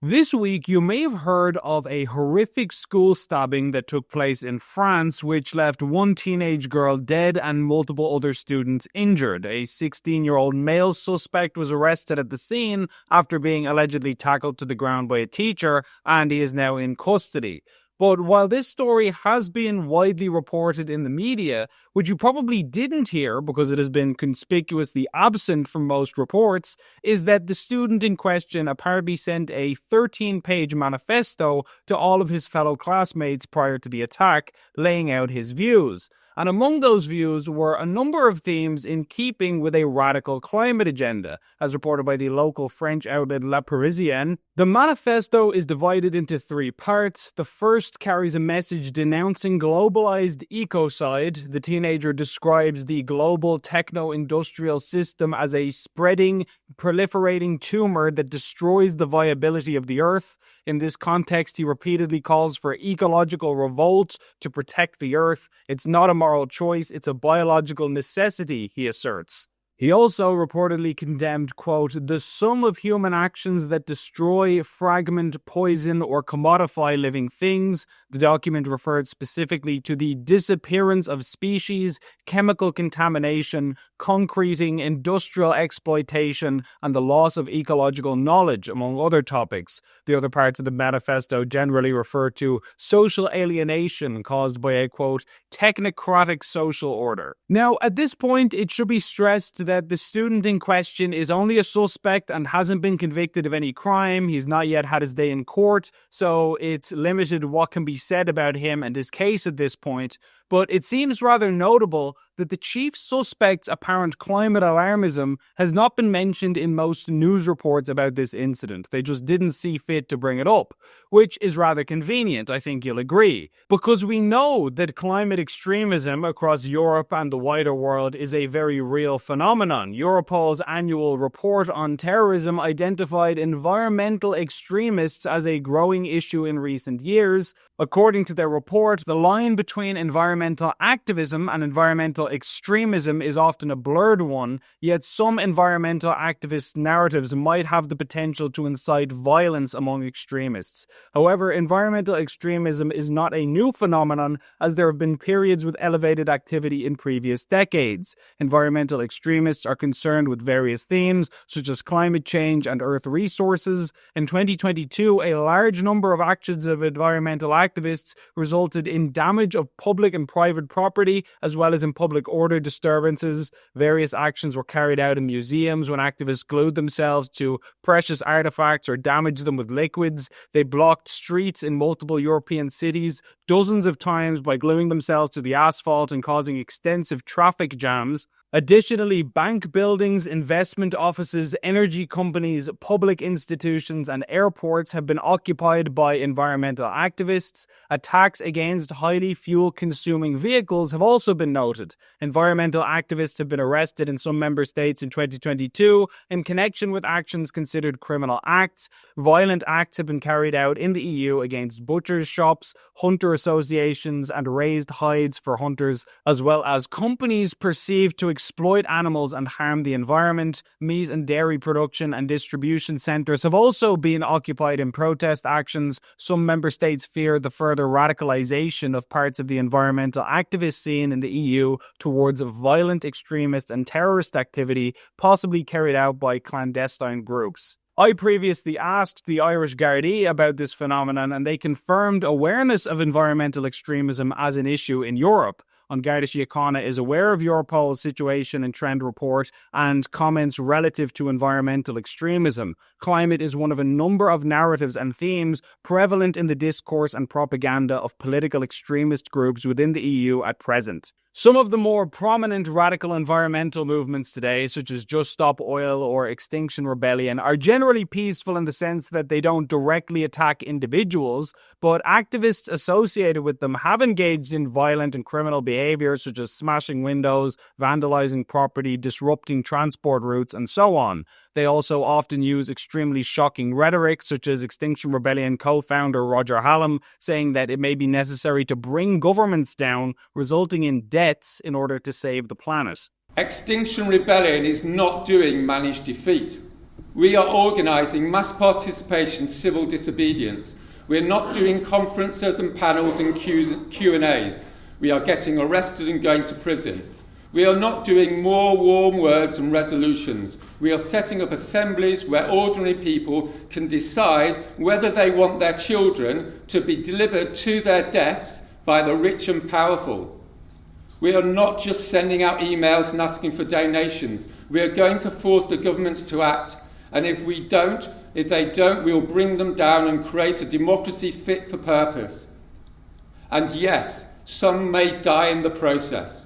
This week, you may have heard of a horrific school stabbing that took place in France, which left one teenage girl dead and multiple other students injured. A 16-year-old male suspect was arrested at the scene after being allegedly tackled to the ground by a teacher, and he is now in custody. But while this story has been widely reported in the media, which you probably didn't hear because it has been conspicuously absent from most reports, is that the student in question apparently sent a 13-page manifesto to all of his fellow classmates prior to the attack, laying out his views. And among those views were a number of themes in keeping with a radical climate agenda, as reported by the local French outlet Le Parisien. The manifesto is divided into three parts. The first carries a message denouncing globalized ecocide. The teenager describes the global techno-industrial system as a spreading, proliferating tumor that destroys the viability of the earth. In this context, he repeatedly calls for ecological revolt to protect the earth. It's not a moral choice, it's a biological necessity, he asserts. He also reportedly condemned, quote, the sum of human actions that destroy, fragment, poison, or commodify living things. The document referred specifically to the disappearance of species, chemical contamination, concreting, industrial exploitation, and the loss of ecological knowledge, among other topics. The other parts of the manifesto generally refer to social alienation caused by a, quote, technocratic social order. Now, at this point, it should be stressed that the student in question is only a suspect and hasn't been convicted of any crime. He's not yet had his day in court, so it's limited what can be said about him and his case at this point. But it seems rather notable that the chief suspect's apparent climate alarmism has not been mentioned in most news reports about this incident. They just didn't see fit to bring it up, which is rather convenient, I think you'll agree, because we know that climate extremism across Europe and the wider world is a very real phenomenon. Europol's annual report on terrorism identified environmental extremists as a growing issue in recent years. According to their report, the line between environmental activism and environmental extremism is often a blurred one, yet some environmental activist narratives might have the potential to incite violence among extremists. However, environmental extremism is not a new phenomenon, as there have been periods with elevated activity in previous decades. Environmental extremists are concerned with various themes, such as climate change and earth resources. In 2022, a large number of actions of environmental activists resulted in damage of public and private property, as well as in public order disturbances. Various actions were carried out in museums when activists glued themselves to precious artifacts or damaged them with liquids. They blocked streets in multiple European cities dozens of times by gluing themselves to the asphalt and causing extensive traffic jams. Additionally, bank buildings, investment offices, energy companies, public institutions, and airports have been occupied by environmental activists. Attacks against highly fuel-consuming vehicles have also been noted. Environmental activists have been arrested in some member states in 2022 in connection with actions considered criminal acts. Violent acts have been carried out in the EU against butchers' shops, hunter associations, and raised hides for hunters, as well as companies perceived to exploit animals and harm the environment. Meat and dairy production and distribution centres have also been occupied in protest actions. Some member states fear the further radicalisation of parts of the environmental activist scene in the EU towards violent extremist and terrorist activity, possibly carried out by clandestine groups. I previously asked the Irish Gardaí about this phenomenon, and they confirmed awareness of environmental extremism as an issue in Europe. An Garda Síochána is aware of Europol's situation and trend report and comments relative to environmental extremism. Climate is one of a number of narratives and themes prevalent in the discourse and propaganda of political extremist groups within the EU at present. Some of the more prominent radical environmental movements today, such as Just Stop Oil or Extinction Rebellion, are generally peaceful in the sense that they don't directly attack individuals, but activists associated with them have engaged in violent and criminal behavior, such as smashing windows, vandalizing property, disrupting transport routes, and so on. They also often use extremely shocking rhetoric, such as Extinction Rebellion co-founder Roger Hallam saying that it may be necessary to bring governments down, resulting in deaths in order to save the planet. Extinction Rebellion is not doing managed defeat. We are organising mass participation civil disobedience. We're not doing conferences and panels and Q&As. We are getting arrested and going to prison. We are not doing more warm words and resolutions. We are setting up assemblies where ordinary people can decide whether they want their children to be delivered to their deaths by the rich and powerful. We are not just sending out emails and asking for donations. We are going to force the governments to act. And if they don't, we'll bring them down and create a democracy fit for purpose. And yes, some may die in the process.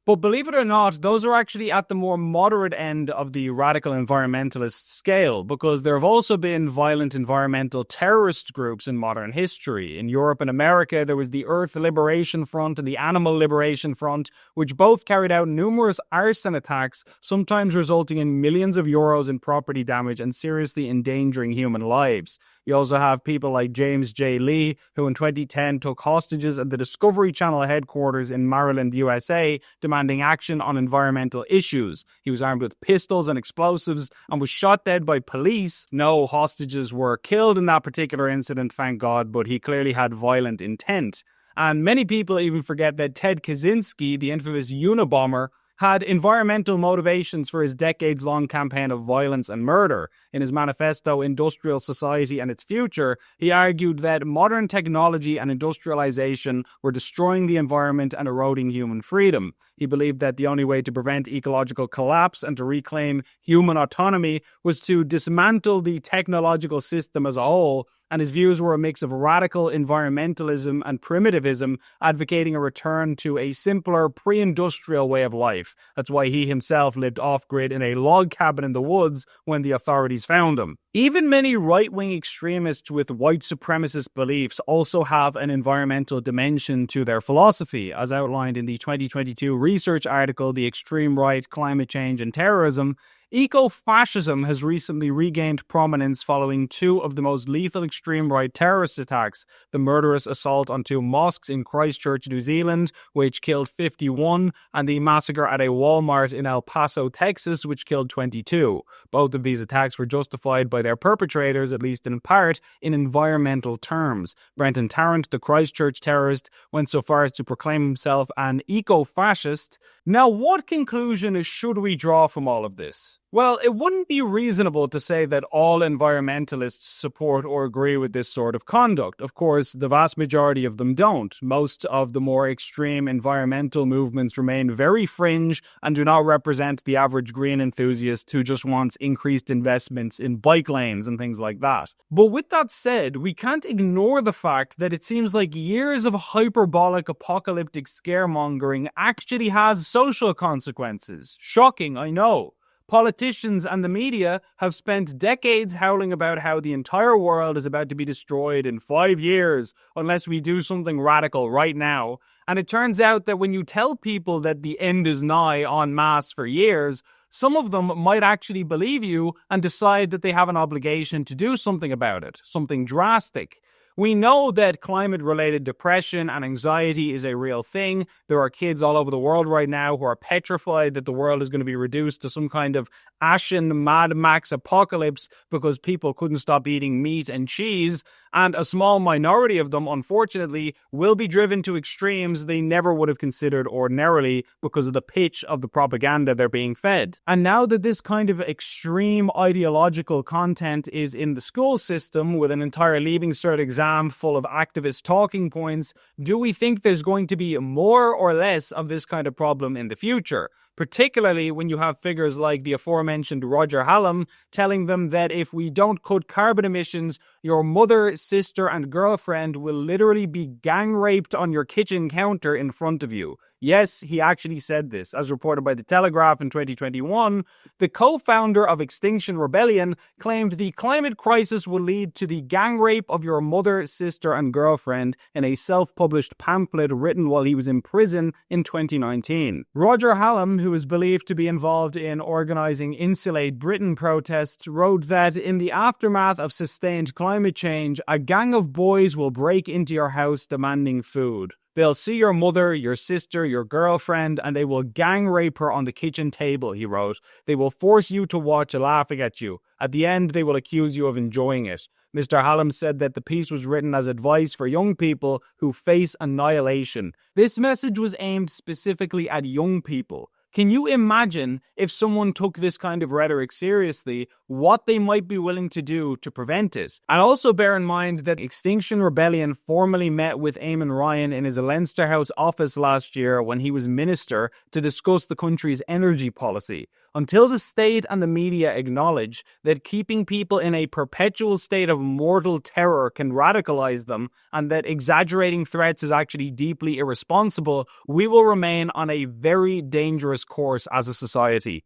But believe it or not, those are actually at the more moderate end of the radical environmentalist scale, because there have also been violent environmental terrorist groups in modern history. In Europe and America, there was the Earth Liberation Front and the Animal Liberation Front, which both carried out numerous arson attacks, sometimes resulting in millions of euros in property damage and seriously endangering human lives. You also have people like James J. Lee, who in 2010 took hostages at the Discovery Channel headquarters in Maryland, USA, demanding action on environmental issues. He was armed with pistols and explosives and was shot dead by police. No hostages were killed in that particular incident, thank God, but he clearly had violent intent. And many people even forget that Ted Kaczynski, the infamous Unabomber, had environmental motivations for his decades-long campaign of violence and murder. In his manifesto, Industrial Society and Its Future, he argued that modern technology and industrialization were destroying the environment and eroding human freedom. He believed that the only way to prevent ecological collapse and to reclaim human autonomy was to dismantle the technological system as a whole, and his views were a mix of radical environmentalism and primitivism, advocating a return to a simpler, pre-industrial way of life. That's why he himself lived off-grid in a log cabin in the woods when the authorities found him. Even many right-wing extremists with white supremacist beliefs also have an environmental dimension to their philosophy, as outlined in the 2022 research article, The Extreme Right, Climate Change and Terrorism. Eco-fascism has recently regained prominence following two of the most lethal extreme-right terrorist attacks, the murderous assault on two mosques in Christchurch, New Zealand, which killed 51, and the massacre at a Walmart in El Paso, Texas, which killed 22. Both of these attacks were justified by their perpetrators, at least in part, in environmental terms. Brenton Tarrant, the Christchurch terrorist, went so far as to proclaim himself an eco-fascist. Now, what conclusion should we draw from all of this? Well, it wouldn't be reasonable to say that all environmentalists support or agree with this sort of conduct. Of course, the vast majority of them don't. Most of the more extreme environmental movements remain very fringe and do not represent the average green enthusiast who just wants increased investments in bike lanes and things like that. But with that said, we can't ignore the fact that it seems like years of hyperbolic apocalyptic scaremongering actually has social consequences. Shocking, I know. Politicians and the media have spent decades howling about how the entire world is about to be destroyed in 5 years unless we do something radical right now. And it turns out that when you tell people that the end is nigh en masse for years, some of them might actually believe you and decide that they have an obligation to do something about it, something drastic. We know that climate-related depression and anxiety is a real thing. There are kids all over the world right now who are petrified that the world is going to be reduced to some kind of ashen Mad Max apocalypse because people couldn't stop eating meat and cheese, and a small minority of them, unfortunately, will be driven to extremes they never would have considered ordinarily because of the pitch of the propaganda they're being fed. And now that this kind of extreme ideological content is in the school system with an entire Leaving Cert exam full of activist talking points, do we think there's going to be more or less of this kind of problem in the future? Particularly when you have figures like the aforementioned Roger Hallam telling them that if we don't cut carbon emissions, your mother, sister, and girlfriend will literally be gang raped on your kitchen counter in front of you. Yes, he actually said this. As reported by The Telegraph in 2021, the co-founder of Extinction Rebellion claimed the climate crisis will lead to the gang rape of your mother, sister, and girlfriend in a self-published pamphlet written while he was in prison in 2019. Roger Hallam, who is believed to be involved in organizing Insulate Britain protests, wrote that in the aftermath of sustained climate change, a gang of boys will break into your house demanding food. They'll see your mother, your sister, your girlfriend, and they will gang rape her on the kitchen table, he wrote. They will force you to watch, laughing at you. At the end, they will accuse you of enjoying it. Mr. Hallam said that the piece was written as advice for young people who face annihilation. This message was aimed specifically at young people. Can you imagine if someone took this kind of rhetoric seriously, what they might be willing to do to prevent it? And also bear in mind that Extinction Rebellion formally met with Eamon Ryan in his Leinster House office last year when he was minister to discuss the country's energy policy. Until the state and the media acknowledge that keeping people in a perpetual state of mortal terror can radicalize them and that exaggerating threats is actually deeply irresponsible, we will remain on a very dangerous course as a society.